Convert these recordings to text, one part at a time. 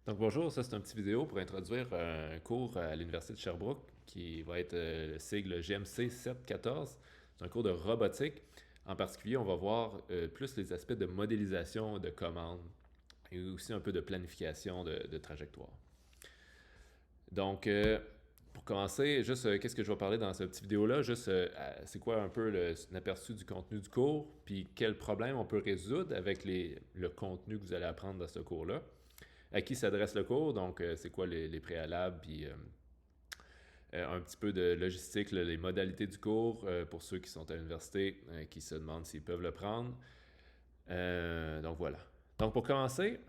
Donc bonjour, ça c'est un petit vidéo pour introduire un cours à l'Université de Sherbrooke qui va être le sigle GMC 714. C'est un cours de robotique. En particulier, on va voir plus les aspects de modélisation de commandes et aussi un peu de planification de trajectoire. Donc, pour commencer, juste qu'est-ce que je vais parler dans cette petite vidéo-là, juste c'est quoi un peu l'aperçu du contenu du cours, puis quels problèmes on peut résoudre avec le contenu que vous allez apprendre dans ce cours-là. À qui s'adresse le cours, donc c'est quoi les préalables, puis un petit peu de logistique, là, les modalités du cours pour ceux qui sont à l'université, qui se demandent s'ils peuvent le prendre. Donc voilà. Donc pour commencer,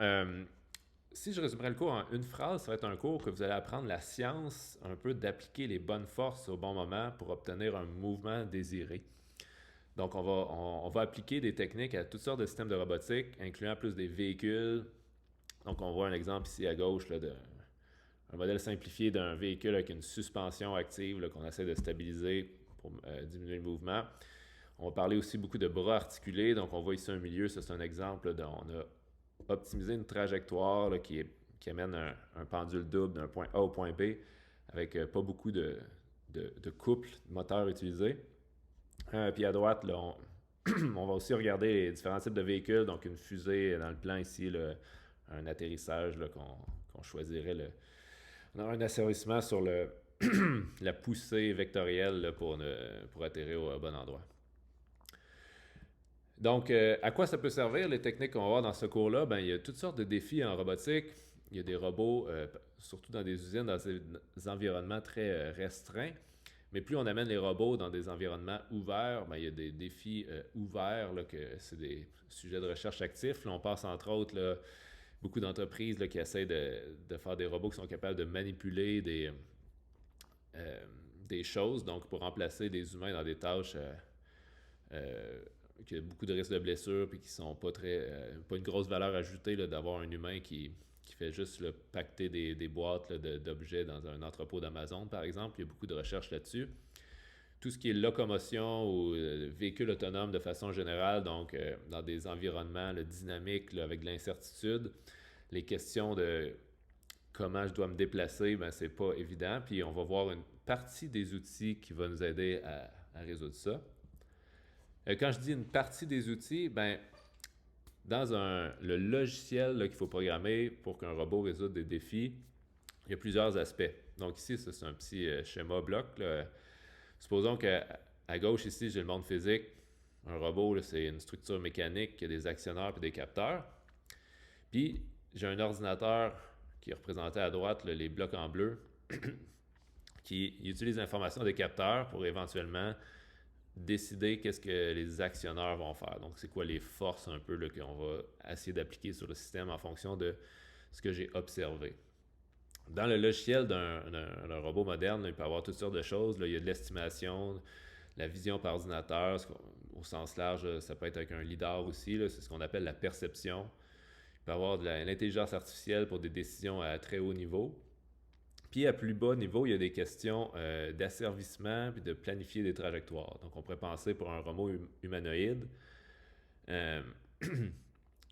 si je résumerais le cours en une phrase, ça va être un cours que vous allez apprendre la science un peu d'appliquer les bonnes forces au bon moment pour obtenir un mouvement désiré. Donc on va appliquer des techniques à toutes sortes de systèmes de robotique, incluant plus des véhicules. Donc on voit un exemple ici à gauche là, un modèle simplifié d'un véhicule avec une suspension active là, qu'on essaie de stabiliser pour diminuer le mouvement. On va parler aussi beaucoup de bras articulés. Donc, on voit ici un milieu, ça c'est un exemple. On a optimisé une trajectoire là, qui amène un pendule double d'un point A au point B avec pas beaucoup de couple moteur utilisé. Puis à droite, là, on va aussi regarder les différents types de véhicules. Donc, une fusée dans le plan ici, là, un atterrissage là, qu'on choisirait. On a un assaillissement sur la poussée vectorielle là, pour atterrir au bon endroit. Donc, à quoi ça peut servir les techniques qu'on va voir dans ce cours-là? Ben, il y a toutes sortes de défis en robotique. Il y a des robots, surtout dans des usines, dans des environnements très restreints. Mais plus on amène les robots dans des environnements ouverts, ben, il y a des défis ouverts, là, que c'est des sujets de recherche actifs. Là, on passe entre autres là, beaucoup d'entreprises là, qui essaient de faire des robots qui sont capables de manipuler des choses, donc pour remplacer des humains dans des tâches qui ont beaucoup de risques de blessures puis qui sont pas une grosse valeur ajoutée là, d'avoir un humain qui fait juste là, pacter des boîtes là, d'objets dans un entrepôt d'Amazon, par exemple. Il y a beaucoup de recherches là-dessus. Tout ce qui est locomotion ou véhicule autonome de façon générale, donc dans des environnements là, dynamiques là, avec de l'incertitude, les questions de comment je dois me déplacer, ben, c'est pas évident. Puis on va voir une partie des outils qui va nous aider à résoudre ça. Quand je dis une partie des outils, ben, le logiciel qu'il faut programmer pour qu'un robot résoudre des défis, il y a plusieurs aspects. Donc ici, ça, c'est un petit schéma bloc. Là. Supposons qu'à gauche, ici, j'ai le monde physique. Un robot, là, c'est une structure mécanique qui a des actionneurs et des capteurs. Puis, j'ai un ordinateur qui est représenté à droite, là, les blocs en bleu, qui utilise l'information des capteurs pour éventuellement décider qu'est-ce que les actionneurs vont faire. Donc, c'est quoi les forces un peu là, qu'on va essayer d'appliquer sur le système en fonction de ce que j'ai observé. Dans le logiciel d'un robot moderne, là, il peut y avoir toutes sortes de choses. Là, il y a de l'estimation, la vision par ordinateur, au sens large, là, ça peut être avec un lidar aussi. Là, c'est ce qu'on appelle la perception. Il peut y avoir de l'intelligence artificielle pour des décisions à très haut niveau. Puis à plus bas niveau, il y a des questions d'asservissement puis de planifier des trajectoires. Donc on pourrait penser pour un robot humanoïde. Euh,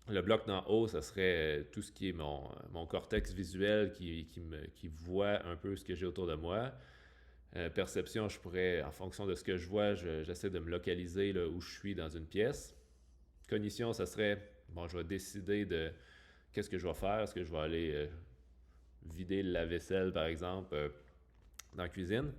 le bloc d'en haut, ça serait tout ce qui est mon cortex visuel qui voit un peu ce que j'ai autour de moi. Perception, je pourrais, en fonction de ce que je vois, j'essaie de me localiser là, où je suis dans une pièce. Cognition, ça serait, bon, je vais décider de qu'est-ce que je vais faire. Est-ce que je vais aller vider le lave-vaisselle, par exemple, dans la cuisine.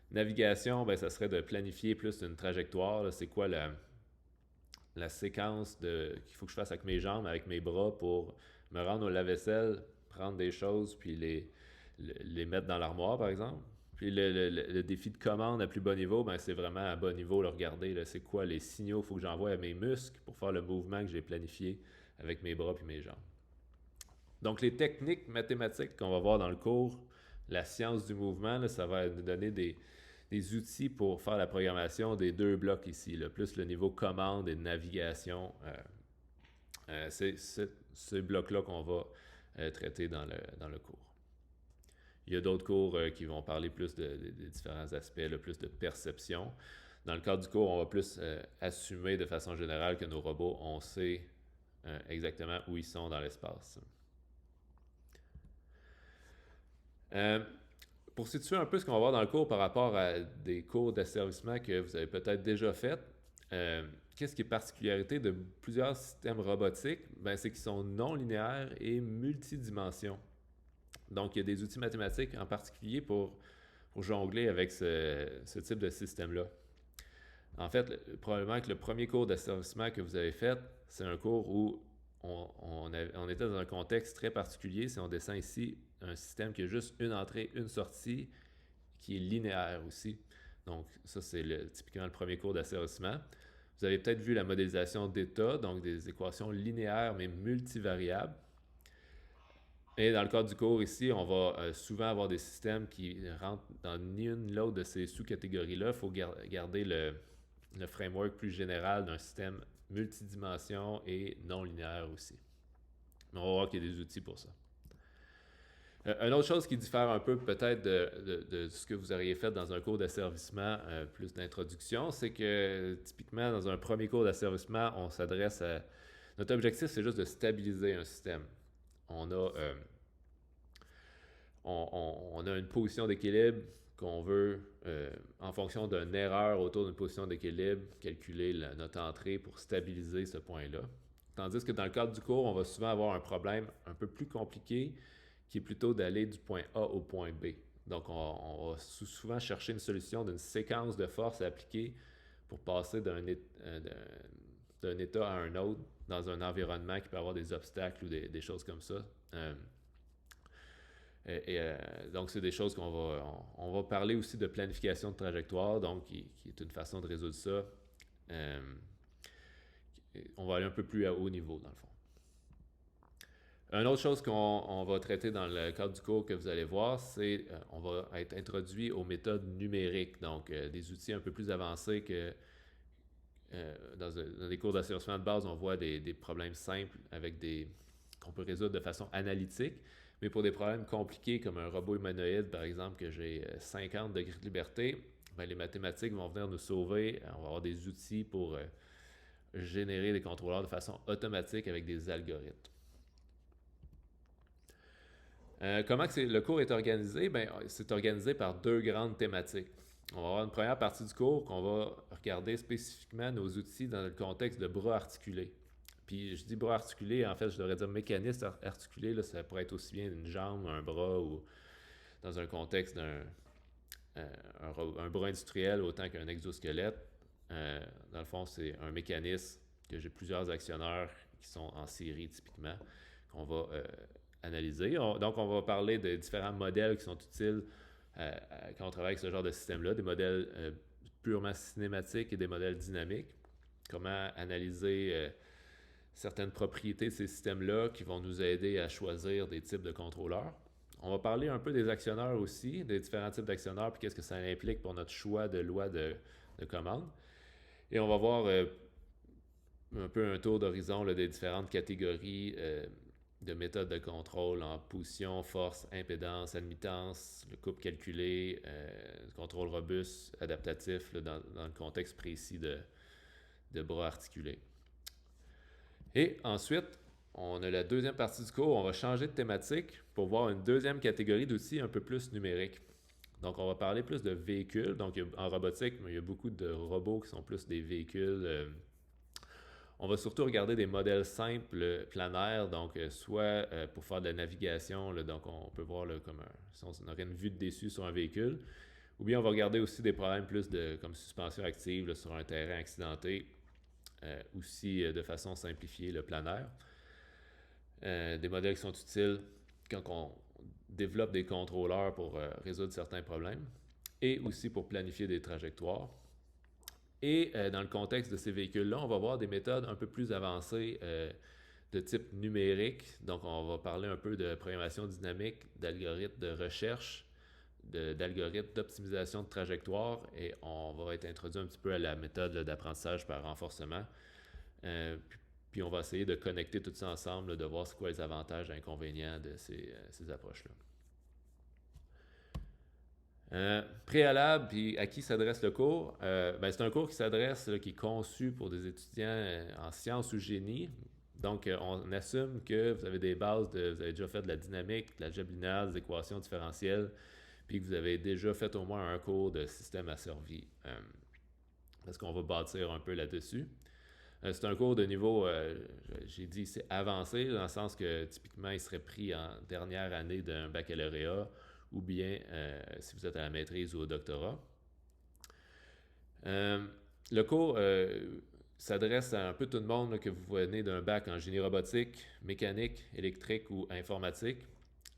Navigation, ben, ça serait de planifier plus une trajectoire. Là. C'est quoi la séquence qu'il faut que je fasse avec mes jambes, avec mes bras pour me rendre au lave-vaisselle, prendre des choses, puis les mettre dans l'armoire, par exemple. Puis le défi de commande à plus bas niveau, ben, c'est vraiment à bas niveau, le regarder, là, c'est quoi les signaux qu'il faut que j'envoie à mes muscles pour faire le mouvement que j'ai planifié avec mes bras puis mes jambes. Donc, les techniques mathématiques qu'on va voir dans le cours, la science du mouvement, là, ça va nous donner des outils pour faire la programmation des deux blocs ici, là, plus le niveau commande et navigation. C'est ce bloc-là qu'on va traiter dans le cours. Il y a d'autres cours qui vont parler plus des différents aspects, là, plus de perception. Dans le cadre du cours, on va plus assumer de façon générale que nos robots, on sait exactement où ils sont dans l'espace. Euh, pour situer un peu ce qu'on va voir dans le cours par rapport à des cours d'asservissement que vous avez peut-être déjà fait, qu'est-ce qui est particularité de plusieurs systèmes robotiques? Ben, c'est qu'ils sont non linéaires et multidimensions. Donc, il y a des outils mathématiques en particulier pour jongler avec ce type de système-là. En fait, probablement que le premier cours d'asservissement que vous avez fait, c'est un cours où on était dans un contexte très particulier. Si on descend ici un système qui a juste une entrée, une sortie, qui est linéaire aussi. Donc, ça, c'est typiquement le premier cours d'asservissement. Vous avez peut-être vu la modélisation d'état, donc des équations linéaires mais multivariables. Et dans le cadre du cours ici, on va souvent avoir des systèmes qui rentrent dans ni une ni l'autre de ces sous-catégories-là. Il faut garder le framework plus général d'un système multidimension et non linéaire aussi. Mais on va voir qu'il y a des outils pour ça. Une autre chose qui diffère un peu peut-être de ce que vous auriez fait dans un cours d'asservissement plus d'introduction, c'est que typiquement dans un premier cours d'asservissement, on s'adresse à... Notre objectif, c'est juste de stabiliser un système. On a une position d'équilibre qu'on veut, en fonction d'une erreur autour d'une position d'équilibre, calculer notre entrée pour stabiliser ce point-là. Tandis que dans le cadre du cours, on va souvent avoir un problème un peu plus compliqué qui est plutôt d'aller du point A au point B. Donc, on va souvent chercher une solution d'une séquence de forces à appliquer pour passer d'un état à un autre dans un environnement qui peut avoir des obstacles ou des choses comme ça. Donc, c'est des choses on va parler aussi de planification de trajectoire, donc qui est une façon de résoudre ça. On va aller un peu plus à haut niveau, dans le fond. Une autre chose qu'on va traiter dans le cadre du cours que vous allez voir, c'est on va être introduit aux méthodes numériques, donc des outils un peu plus avancés que dans des cours d'asservissement de base, on voit des problèmes simples qu'on peut résoudre de façon analytique, mais pour des problèmes compliqués comme un robot humanoïde, par exemple, que j'ai 50 degrés de liberté, ben, les mathématiques vont venir nous sauver. On va avoir des outils pour générer des contrôleurs de façon automatique avec des algorithmes. Comment le cours est organisé? Ben, c'est organisé par deux grandes thématiques. On va avoir une première partie du cours qu'on va regarder spécifiquement nos outils dans le contexte de bras articulés. Puis je dis bras articulés, en fait, je devrais dire mécanisme articulé, là, ça pourrait être aussi bien une jambe, un bras ou dans un contexte un bras industriel autant qu'un exosquelette. Dans le fond, c'est un mécanisme que j'ai plusieurs actionneurs qui sont en série typiquement, qu'on va analyser. Donc, on va parler de différents modèles qui sont utiles quand on travaille avec ce genre de système-là, des modèles purement cinématiques et des modèles dynamiques. Comment analyser certaines propriétés de ces systèmes-là qui vont nous aider à choisir des types de contrôleurs. On va parler un peu des actionneurs aussi, des différents types d'actionneurs, puis qu'est-ce que ça implique pour notre choix de loi de commande. Et on va voir un peu un tour d'horizon des différentes catégories de méthodes de contrôle en position, force, impédance, admittance, le couple calculé, contrôle robuste, adaptatif dans le contexte précis de bras articulés. Et ensuite, on a la deuxième partie du cours, on va changer de thématique pour voir une deuxième catégorie d'outils un peu plus numériques. Donc, on va parler plus de véhicules. Donc, en robotique, il y a beaucoup de robots qui sont plus des véhicules. On va surtout regarder des modèles simples planaires, donc soit pour faire de la navigation, donc on peut voir comme si on aurait une vue de dessus sur un véhicule, ou bien on va regarder aussi des problèmes plus comme suspension active sur un terrain accidenté, aussi de façon simplifiée, le planaire. Des modèles qui sont utiles quand on développe des contrôleurs pour résoudre certains problèmes et aussi pour planifier des trajectoires. Et dans le contexte de ces véhicules-là, on va voir des méthodes un peu plus avancées de type numérique. Donc, on va parler un peu de programmation dynamique, d'algorithmes de recherche, d'algorithmes d'optimisation de trajectoire et on va être introduit un petit peu à la méthode d'apprentissage par renforcement. Puis on va essayer de connecter tout ça ensemble, de voir c'est quoi les avantages et inconvénients de ces approches-là. Préalable, puis à qui s'adresse le cours? C'est un cours qui est conçu pour des étudiants en sciences ou génie. Donc, on assume que vous avez des bases, vous avez déjà fait de la dynamique, de l'algèbre linéaire, des équations différentielles, puis que vous avez déjà fait au moins un cours de système asservi, parce qu'on va bâtir un peu là-dessus. C'est un cours de niveau, j'ai dit, c'est avancé, dans le sens que typiquement, il serait pris en dernière année d'un baccalauréat, ou bien si vous êtes à la maîtrise ou au doctorat. Le cours s'adresse à un peu tout le monde, là, que vous venez d'un bac en génie robotique, mécanique, électrique ou informatique.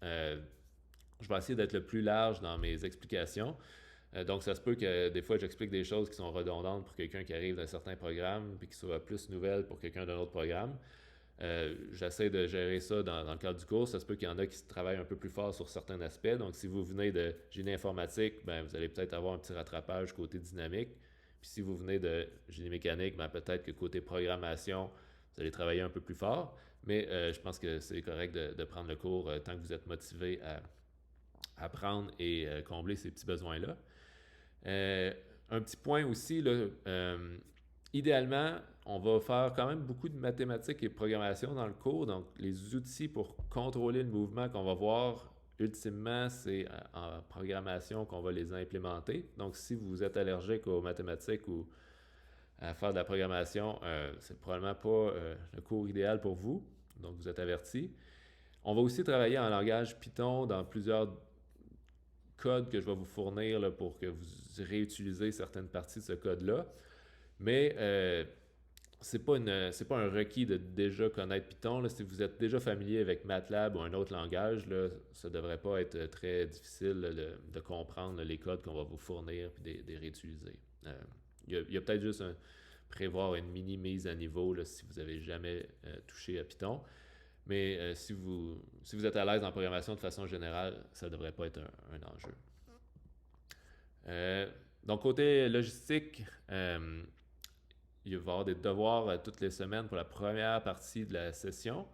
Je vais essayer d'être le plus large dans mes explications. Donc, ça se peut que des fois, j'explique des choses qui sont redondantes pour quelqu'un qui arrive d'un certain programme, puis qui soit plus nouvelle pour quelqu'un d'un autre programme. J'essaie de gérer ça dans le cadre du cours. Ça se peut qu'il y en a qui travaillent un peu plus fort sur certains aspects. Donc, si vous venez de génie informatique, ben, vous allez peut-être avoir un petit rattrapage côté dynamique. Puis si vous venez de génie mécanique, ben, peut-être que côté programmation, vous allez travailler un peu plus fort. Mais je pense que c'est correct de prendre le cours tant que vous êtes motivé à apprendre et combler ces petits besoins-là. Un petit point aussi, là, idéalement, on va faire quand même beaucoup de mathématiques et de programmation dans le cours. Donc, les outils pour contrôler le mouvement qu'on va voir, ultimement, c'est en programmation qu'on va les implémenter. Donc, si vous êtes allergique aux mathématiques ou à faire de la programmation, c'est probablement pas le cours idéal pour vous. Donc, vous êtes avertis. On va aussi travailler en langage Python dans plusieurs codes que je vais vous fournir là, pour que vous réutilisez certaines parties de ce code-là. Mais c'est pas un requis de déjà connaître Python. Là. Si vous êtes déjà familier avec MATLAB ou un autre langage, là, ça ne devrait pas être très difficile là, de comprendre là, les codes qu'on va vous fournir et de les réutiliser. Il y a peut-être juste prévoir une mini mise à niveau là, si vous n'avez jamais touché à Python. Mais si vous êtes à l'aise en programmation de façon générale, ça ne devrait pas être un enjeu. Donc, côté logistique, il va y avoir des devoirs toutes les semaines pour la première partie de la session.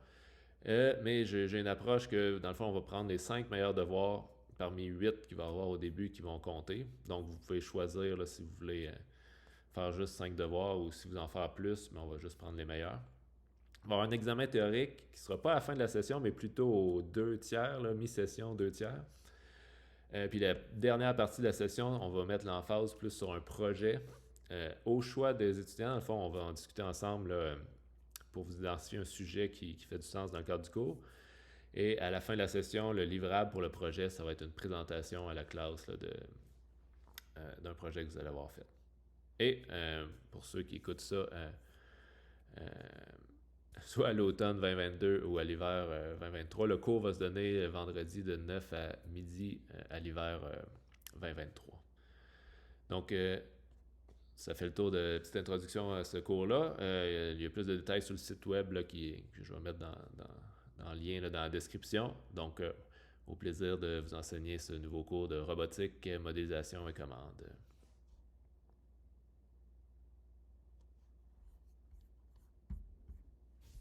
Mais j'ai une approche que, dans le fond, on va prendre les 5 meilleurs devoirs parmi 8 qu'il va y avoir au début qui vont compter. Donc, vous pouvez choisir là, si vous voulez faire juste 5 devoirs ou si vous en faire plus, mais on va juste prendre les meilleurs. Il va y avoir un examen théorique qui ne sera pas à la fin de la session, mais plutôt aux 2 tiers, mi-session, 2 tiers. Puis la dernière partie de la session, on va mettre l'emphase plus sur un projet. Au choix des étudiants, dans le fond, on va en discuter ensemble là, pour vous identifier un sujet qui fait du sens dans le cadre du cours. Et à la fin de la session, le livrable pour le projet, ça va être une présentation à la classe là, d'un projet que vous allez avoir fait. Et pour ceux qui écoutent ça, soit à l'automne 2022 ou à l'hiver 2023. Le cours va se donner vendredi de 9 à midi à l'hiver 2023. Donc, ça fait le tour de petite introduction à ce cours-là. Il y a plus de détails sur le site web là, que je vais mettre dans le lien là, dans la description. Donc, au plaisir de vous enseigner ce nouveau cours de robotique, modélisation et commande.